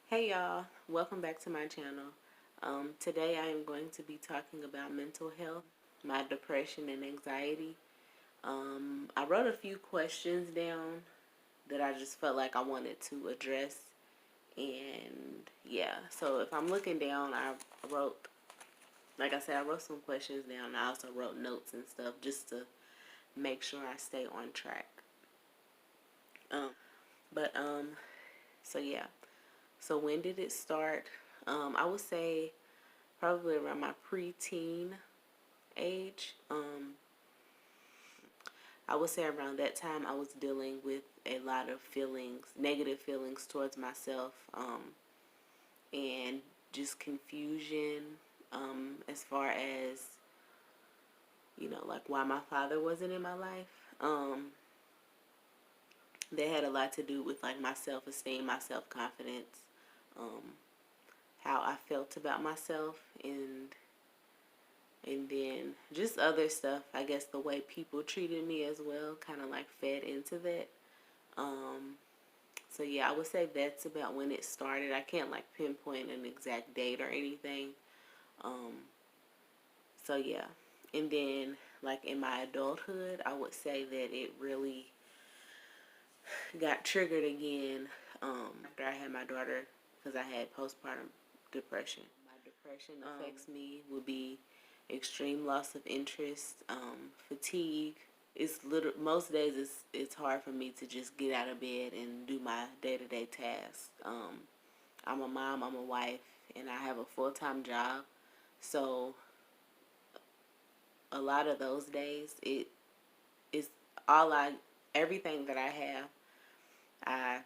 Hey y'all, welcome back to my channel. Today I am going to be talking about mental health, my depression and anxiety. I wrote a few questions down that I just felt like I wanted to address. And yeah, so if I'm looking down, I wrote, like I said, I wrote some questions down. I also wrote notes and stuff just to make sure I stay on track. Um, but so yeah. So when did it start? I would say probably around my preteen age. I would say around that time I was dealing with a lot of feelings, negative feelings towards myself, and just confusion, as far as, like why my father wasn't in my life. They had a lot to do with like my self-esteem, my self-confidence, um, how I felt about myself, and then just other stuff. I guess the way people treated me as well kind of like fed into that. Um, so yeah, I would say that's about when it started. I can't like pinpoint an exact date or anything. Um, so yeah, and then like in my adulthood, I would say that it really got triggered again, after I had my daughter, because I had postpartum depression. My depression affects me would be extreme loss of interest, fatigue. It's most days it's hard for me to just get out of bed and do my day-to-day tasks. I'm a mom, I'm a wife, and I have a full-time job. So a lot of those days it is all I everything that I have I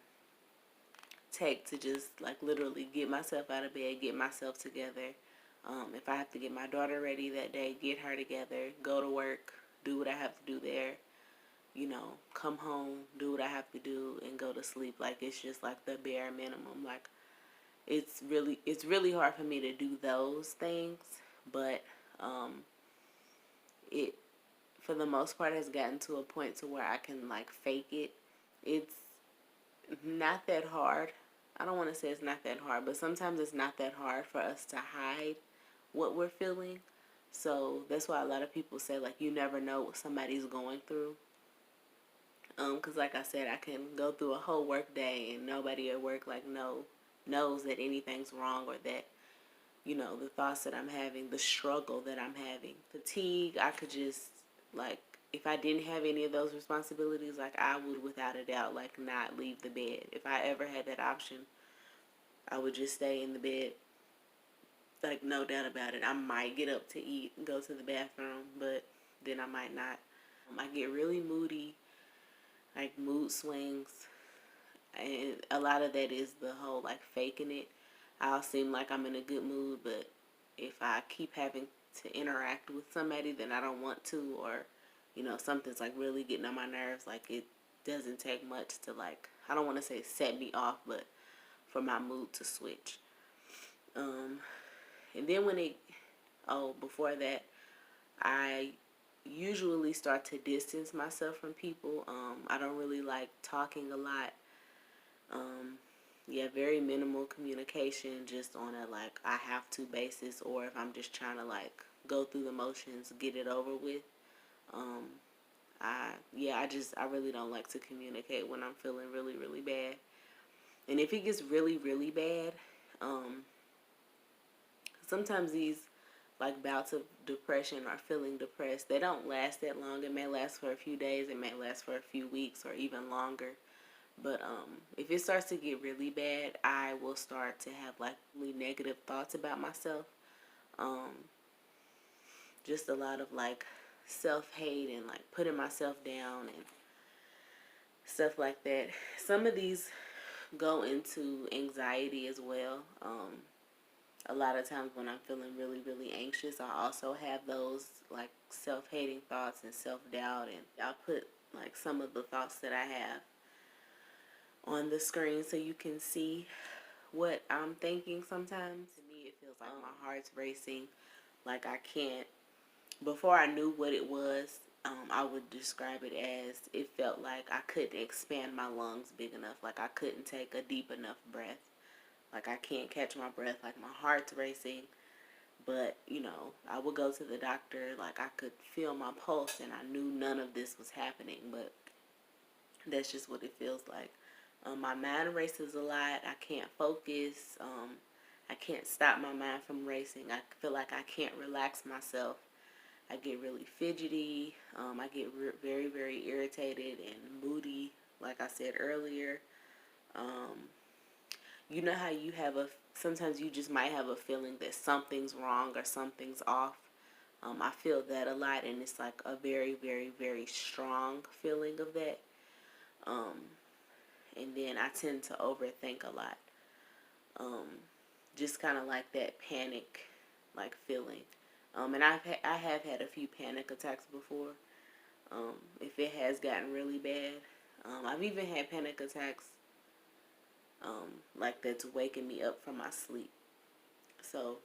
take to just like literally get myself out of bed, get myself together. If I have to get my daughter ready that day, get her together, go to work, do what I have to do there, come home, do what I have to do, and go to sleep. Like it's just like the bare minimum. Like it's really hard for me to do those things, but it for the most part has gotten to a point to where I can like fake it. It's not that hard. I don't want to say it's not that hard, but sometimes it's not that hard for us to hide what we're feeling. So that's why a lot of people say like you never know what somebody's going through. 'Cause like I said, I can go through a whole work day and nobody at work like knows that anything's wrong, or that the thoughts that I'm having, the struggle that I'm having, fatigue. I could just like if I didn't have any of those responsibilities, like I would without a doubt like not leave the bed. If I ever had that option, I would just stay in the bed. Like no doubt about it. I might get up to eat and go to the bathroom, but then I might not. I get really moody, like mood swings, and a lot of that is the whole like faking it. I'll seem like I'm in a good mood, but if I keep having to interact with somebody that I don't want to, or something's like really getting on my nerves, like it doesn't take much to like, I don't want to say set me off, but for my mood to switch. um and then before that, I usually start to distance myself from people. I don't really like talking a lot. um yeah, very minimal communication, just on a like I have to basis, or if I'm just trying to like go through the motions, get it over with. um I really don't like to communicate when I'm feeling really really bad. And if it gets really really bad, um sometimes these like bouts of depression or feeling depressed, they don't last that long. It may last for a few days, it may last for a few weeks or even longer. But if it starts to get really bad, I will start to have like really negative thoughts about myself. Um, just a lot of like self hate and like putting myself down and stuff like that. Some of these go into anxiety as well. A lot of times when I'm feeling really, really anxious, I also have those like self hating thoughts and self doubt. And I'll put like some of the thoughts that I have on the screen so you can see what I'm thinking sometimes. To me, it feels like my heart's racing. Like I can't. Before I knew what it was, I would describe it as it felt like I couldn't expand my lungs big enough. Like I couldn't take a deep enough breath. Like, I can't catch my breath. Like, my heart's racing. But, you know, I would go to the doctor. Like, I could feel my pulse, and I knew none of this was happening. But that's just what it feels like. My mind races a lot. I can't focus. I can't stop my mind from racing. I feel like I can't relax myself. I get really fidgety. I get very, very irritated and moody, like I said earlier. Um, you know how you have sometimes you just might have a feeling that something's wrong or something's off. I feel that a lot, and it's like a very, very, very strong feeling of that. Um, and then I tend to overthink a lot. Um, just kind of like that panic, like feeling. And I have had a few panic attacks before. If it has gotten really bad, I've even had panic attacks like that's waking me up from my sleep. So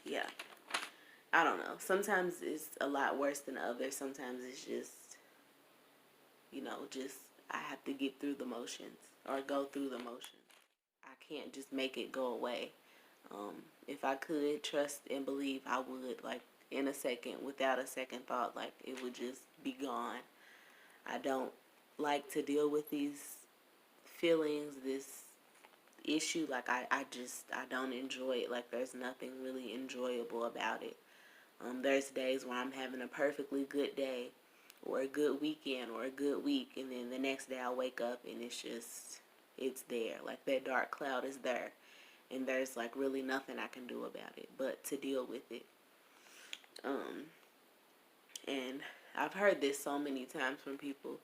yeah, I don't know. Sometimes it's a lot worse than others. Sometimes it's just, just I have to get through the motions or go through the motions. I can't just make it go away. If I could trust and believe, I would, like, in a second, without a second thought, like, it would just be gone. I don't like to deal with these feelings, this issue. Like, I don't enjoy it. Like, there's nothing really enjoyable about it. There's days where I'm having a perfectly good day or a good weekend or a good week, and then the next day I wake up and it's there. Like, that dark cloud is there, and there's like really nothing I can do about it but to deal with it. Um, and I've heard this so many times from people,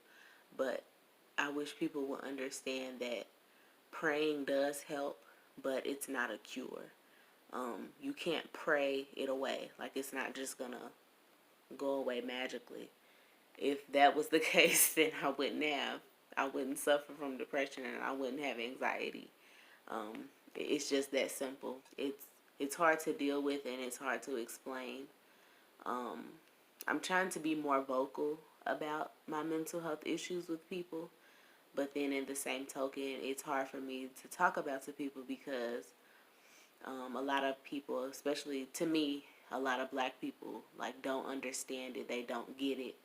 but I wish people would understand that praying does help, but it's not a cure. You can't pray it away. Like, it's not just gonna go away magically. If that was the case, then I wouldn't suffer from depression, and I wouldn't have anxiety. It's just that simple. It's hard to deal with, and it's hard to explain. Um, I'm trying to be more vocal about my mental health issues with people, but then in the same token, it's hard for me to talk about to people because a lot of people, especially to me, a lot of black people, like, don't understand it. They don't get it.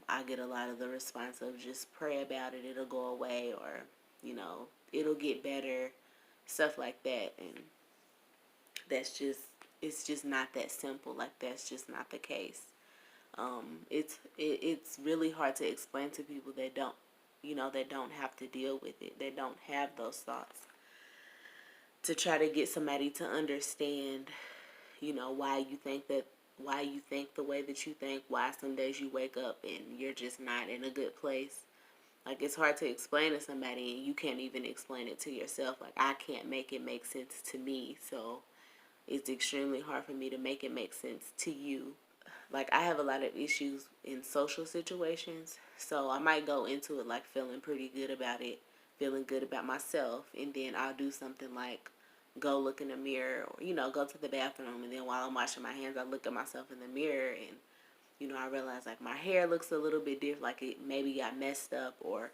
I get a lot of the response of just pray about it, it'll go away, or, it'll get better, stuff like that. And it's just not that simple. Like, that's just not the case. It's really hard to explain to people that don't have to deal with it, that don't have those thoughts, to try to get somebody to understand, why you think the way that you think, why some days you wake up and you're just not in a good place. Like, it's hard to explain to somebody, and you can't even explain it to yourself. Like, I can't make it make sense to me, so it's extremely hard for me to make it make sense to you. Like, I have a lot of issues in social situations, so I might go into it like feeling pretty good about it, feeling good about myself, and then I'll do something like go look in the mirror, or go to the bathroom, and then while I'm washing my hands I look at myself in the mirror, and I realize, like, my hair looks a little bit different, like it maybe got messed up, or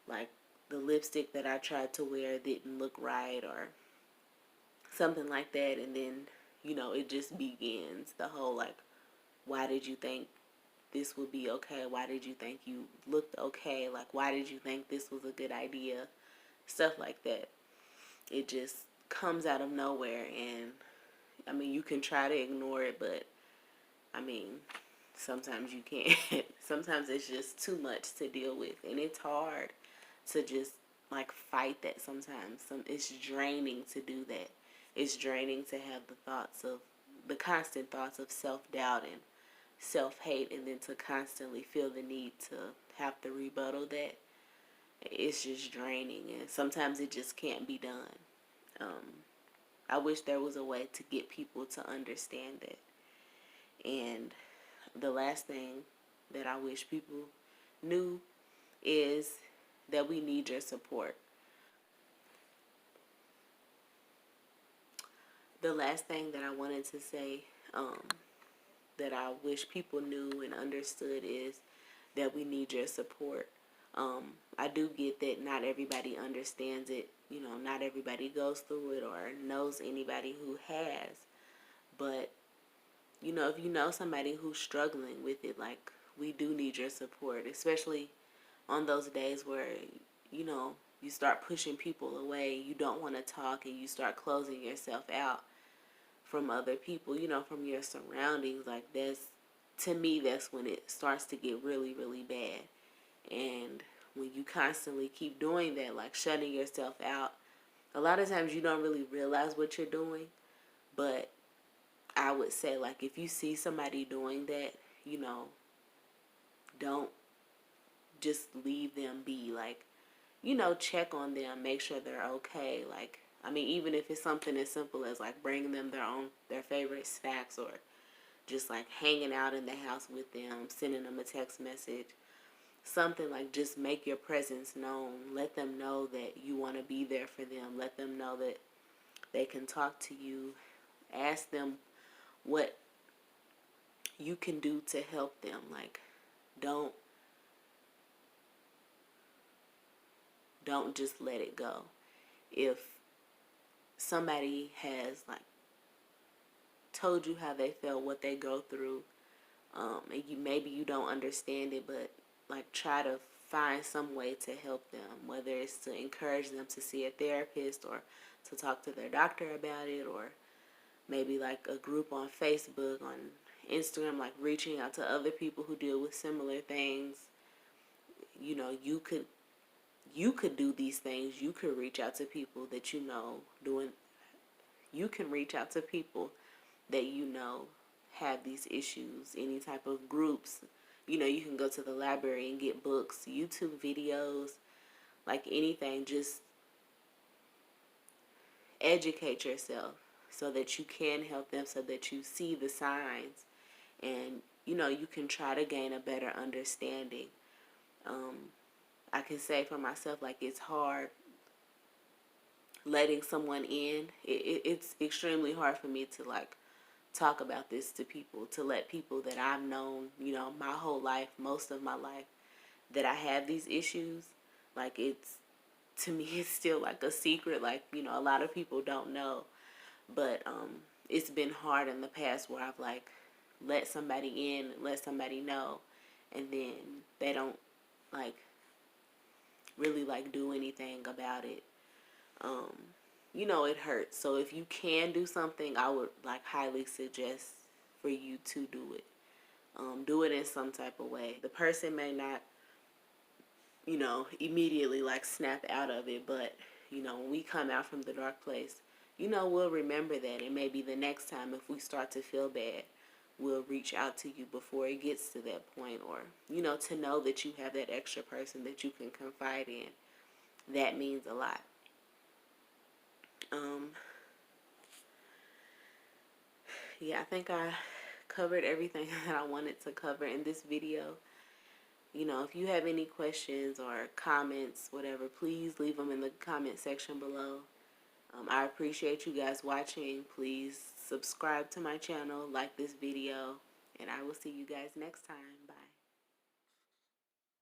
like the lipstick that I tried to wear didn't look right, or something like that. And then it just begins the whole, like, why did you think this would be okay? Why did you think you looked okay? Like, why did you think this was a good idea? Stuff like that. It just comes out of nowhere, and I mean, you can try to ignore it, but I mean, sometimes you can't. Sometimes it's just too much to deal with, and it's hard to just, like, fight that sometimes. It's draining to do that. It's draining to have the constant thoughts of self-doubt and self-hate, and then to constantly feel the need to have to rebuttal that. It's just draining, and sometimes it just can't be done. I wish there was a way to get people to understand that. And the last thing that I wish people knew is that we need your support. The last thing that I wanted to say, that I wish people knew and understood, is that we need your support. I do get that not everybody understands it. You know, not everybody goes through it or knows anybody who has. But, you know, if you know somebody who's struggling with it, like, we do need your support, especially on those days where, you know, you start pushing people away, you don't want to talk, and you start closing yourself out from other people, you know, from your surroundings. Like, that's, to me, that's when it starts to get really, really bad. And when you constantly keep doing that, like shutting yourself out, a lot of times you don't really realize what you're doing. But I would say, like, if you see somebody doing that, you know, don't just leave them be. Like, you know, check on them, make sure they're okay. Like, I mean, even if it's something as simple as like bringing them their favorite snacks, or just like hanging out in the house with them, sending them a text message, something like, just make your presence known. Let them know that you want to be there for them. Let them know that they can talk to you. Ask them what you can do to help them. Like, don't don't just let it go. If somebody has like told you how they felt, what they go through, and maybe you don't understand it, but like, try to find some way to help them, whether it's to encourage them to see a therapist, or to talk to their doctor about it, or maybe like a group on Facebook, on Instagram, like reaching out to other people who deal with similar things. You know, you could do these things. You could reach out to people that you know doing. You can reach out to people that you know have these issues. Any type of groups. You know, you can go to the library and get books, YouTube videos, like anything. Just educate yourself so that you can help them, so that you see the signs, and you know, you can try to gain a better understanding. um, I can say for myself, like, it's hard letting someone in. It's extremely hard for me to like talk about this to people, to let people that I've known, you know, my whole life, most of my life, that I have these issues. Like, it's, to me, it's still like a secret. Like, you know, a lot of people don't know. But it's been hard in the past where I've like let somebody in, let somebody know, and then they don't like really like do anything about it. Um, you know, it hurts. So if you can do something, I would like highly suggest for you to do it. Do it in some type of way. The person may not, you know, immediately like snap out of it, but you know, when we come out from the dark place, you know, we'll remember that, and maybe the next time if we start to feel bad, we'll reach out to you before it gets to that point, or you know, to know that you have that extra person that you can confide in. That means a lot. Um, yeah, I think I covered everything that I wanted to cover in this video. You know, if you have any questions or comments, whatever, please leave them in the comment section below. I appreciate you guys watching. Please subscribe to my channel, like this video, and I will see you guys next time. Bye.